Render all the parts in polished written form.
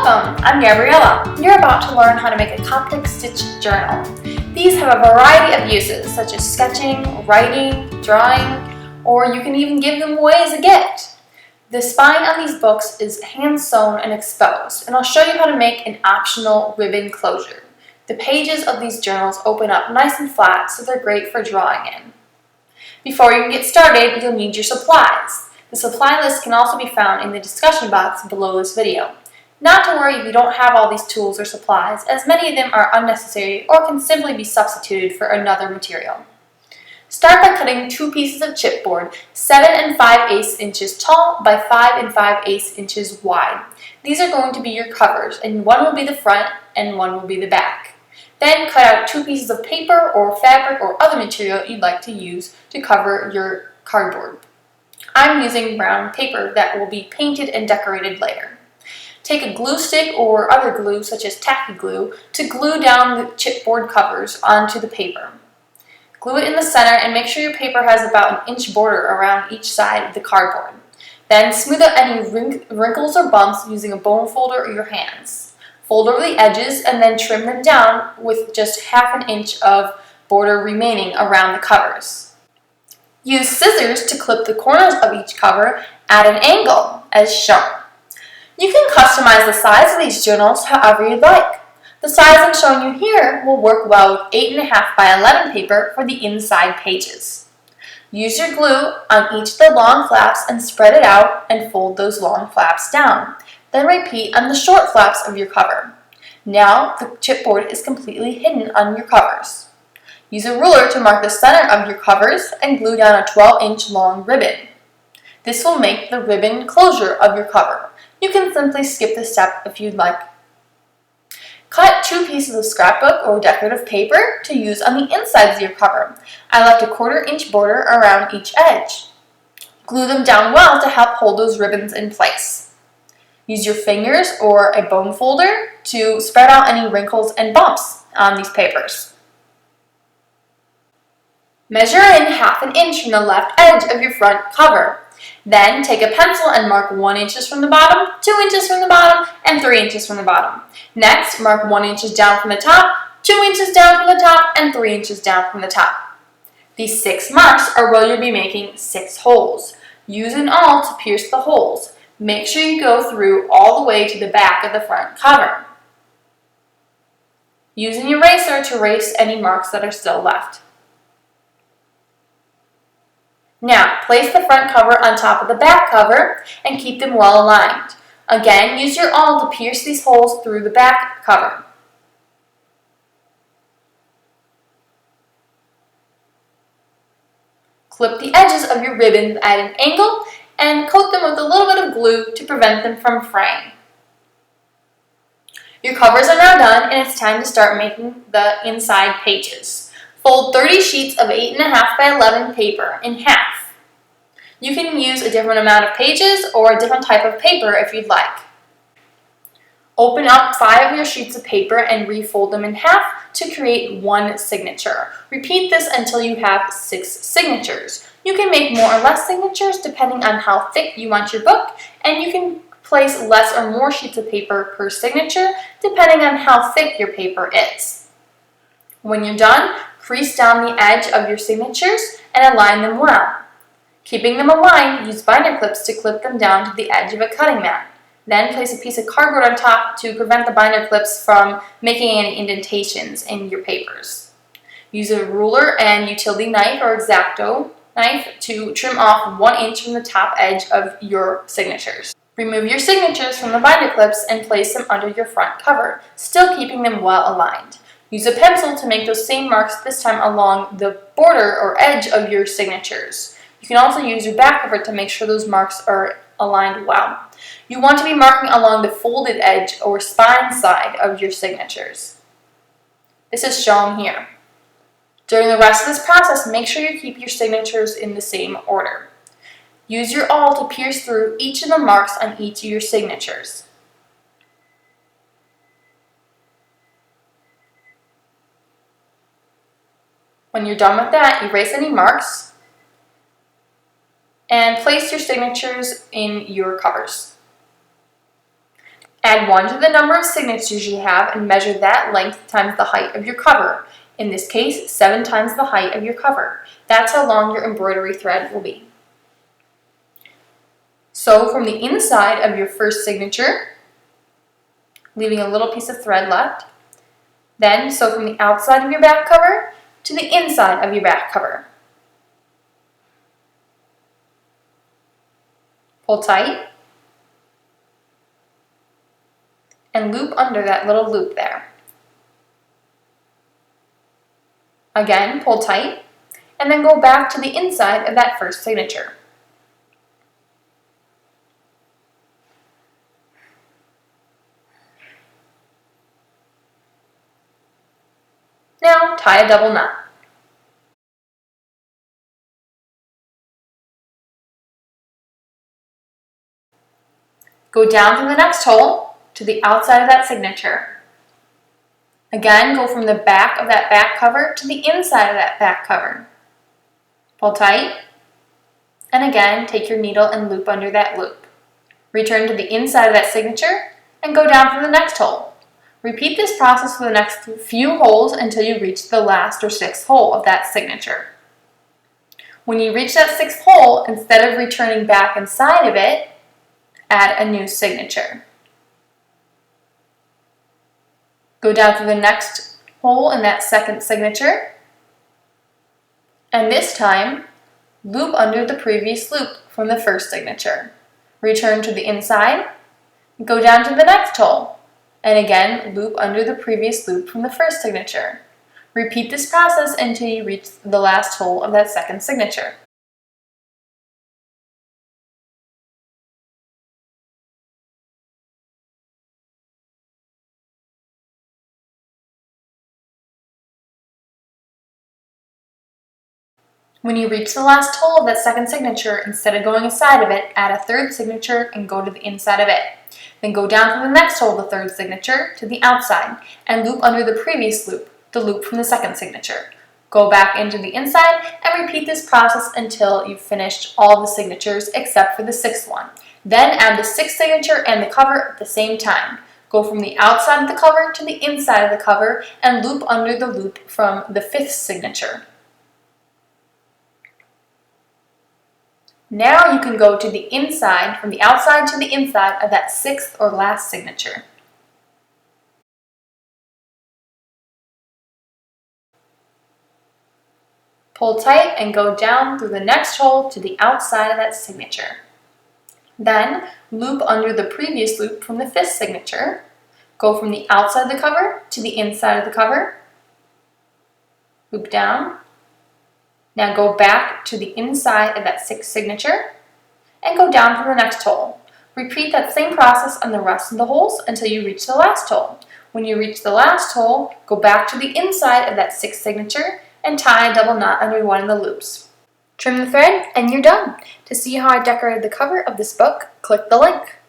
Welcome! I'm Gabriella. You're about to learn how to make a Coptic stitch journal. These have a variety of uses such as sketching, writing, drawing, or you can even give them away as a gift. The spine on these books is hand sewn and exposed, and I'll show you how to make an optional ribbon closure. The pages of these journals open up nice and flat, so they're great for drawing in. Before you can get started, you'll need your supplies. The supply list can also be found in the discussion box below this video. Not to worry if you don't have all these tools or supplies, as many of them are unnecessary or can simply be substituted for another material. Start by cutting 2 pieces of chipboard, 7 5/8 inches tall by 5 5/8 inches wide. These are going to be your covers, and one will be the front and one will be the back. Then cut out 2 pieces of paper or fabric or other material you'd like to use to cover your cardboard. I'm using brown paper that will be painted and decorated later. Take a glue stick or other glue such as tacky glue to glue down the chipboard covers onto the paper. Glue it in the center and make sure your paper has about an inch border around each side of the cardboard. Then smooth out any wrinkles or bumps using a bone folder or your hands. Fold over the edges and then trim them down with just half an inch of border remaining around the covers. Use scissors to clip the corners of each cover at an angle as shown. You can customize the size of these journals however you'd like. The size I'm showing you here will work well with 8.5 by 11 paper for the inside pages. Use your glue on each of the long flaps and spread it out and fold those long flaps down. Then repeat on the short flaps of your cover. Now the chipboard is completely hidden on your covers. Use a ruler to mark the center of your covers and glue down a 12-inch long ribbon. This will make the ribbon closure of your cover. You can simply skip this step if you'd like. Cut 2 pieces of scrapbook or decorative paper to use on the insides of your cover. I left a 1/4 inch border around each edge. Glue them down well to help hold those ribbons in place. Use your fingers or a bone folder to spread out any wrinkles and bumps on these papers. Measure in 1/2 inch from the left edge of your front cover. Then take a pencil and mark 1 inch from the bottom, 2 inches from the bottom, and 3 inches from the bottom. Next, mark 1 inch down from the top, 2 inches down from the top, and 3 inches down from the top. These 6 marks are where you'll be making 6 holes. Use an awl to pierce the holes. Make sure you go through all the way to the back of the front cover. Use an eraser to erase any marks that are still left. Now, place the front cover on top of the back cover and keep them well aligned. Again, use your awl to pierce these holes through the back cover. Clip the edges of your ribbons at an angle and coat them with a little bit of glue to prevent them from fraying. Your covers are now done and it's time to start making the inside pages. Fold 30 sheets of 8.5 by 11 paper in half. You can use a different amount of pages or a different type of paper if you'd like. Open up 5 of your sheets of paper and refold them in half to create 1 signature. Repeat this until you have 6 signatures. You can make more or less signatures depending on how thick you want your book, and you can place less or more sheets of paper per signature depending on how thick your paper is. When you're done, crease down the edge of your signatures and align them well. Keeping them aligned, use binder clips to clip them down to the edge of a cutting mat. Then place a piece of cardboard on top to prevent the binder clips from making any indentations in your papers. Use a ruler and utility knife or x-acto knife to trim off 1 inch from the top edge of your signatures. Remove your signatures from the binder clips and place them under your front cover, still keeping them well aligned. Use a pencil to make those same marks, this time along the border or edge of your signatures. You can also use your back cover to make sure those marks are aligned well. You want to be marking along the folded edge or spine side of your signatures. This is shown here. During the rest of this process, make sure you keep your signatures in the same order. Use your awl to pierce through each of the marks on each of your signatures. When you're done with that, erase any marks and place your signatures in your covers. Add 1 to the number of signatures you have and measure that length times the height of your cover. In this case, 7 times the height of your cover. That's how long your embroidery thread will be. Sew from the inside of your first signature, leaving a little piece of thread left. Then sew from the outside of your back cover to the inside of your back cover. Pull tight and loop under that little loop there. Again, pull tight and then go back to the inside of that first signature. Now tie a double knot. Go down through the next hole to the outside of that signature. Again, go from the back of that back cover to the inside of that back cover. Pull tight, and again, take your needle and loop under that loop. Return to the inside of that signature and go down through the next hole. Repeat this process for the next few holes until you reach the last or 6th hole of that signature. When you reach that 6th hole, instead of returning back inside of it, add a new signature. Go down through the next hole in that second signature, and this time, loop under the previous loop from the first signature. Return to the inside, go down to the next hole, and again, loop under the previous loop from the first signature. Repeat this process until you reach the last hole of that second signature. When you reach the last hole of that second signature, instead of going inside of it, add a 3rd signature and go to the inside of it. Then go down to the next hole of the 3rd signature to the outside and loop under the previous loop, the loop from the 2nd signature. Go back into the inside and repeat this process until you've finished all the signatures except for the 6th one. Then add the 6th signature and the cover at the same time. Go from the outside of the cover to the inside of the cover and loop under the loop from the 5th signature. Now you can go to the inside, from the outside to the inside of that 6th or last signature. Pull tight and go down through the next hole to the outside of that signature. Then loop under the previous loop from the 5th signature. Go from the outside of the cover to the inside of the cover. Loop down. Now go back to the inside of that 6th signature and go down to the next hole. Repeat that same process on the rest of the holes until you reach the last hole. When you reach the last hole, go back to the inside of that 6th signature and tie a double knot under one of the loops. Trim the thread and you're done. To see how I decorated the cover of this book, click the link.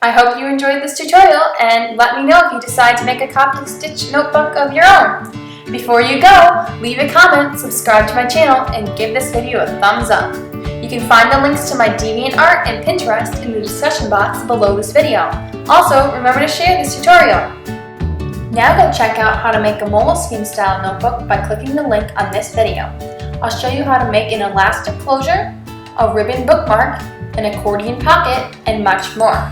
I hope you enjoyed this tutorial and let me know if you decide to make a Coptic stitch notebook of your own. Before you go, leave a comment, subscribe to my channel, and give this video a thumbs up. You can find the links to my DeviantArt and Pinterest in the discussion box below this video. Also, remember to share this tutorial. Now go check out how to make a Moleskine style notebook by clicking the link on this video. I'll show you how to make an elastic closure, a ribbon bookmark, an accordion pocket, and much more.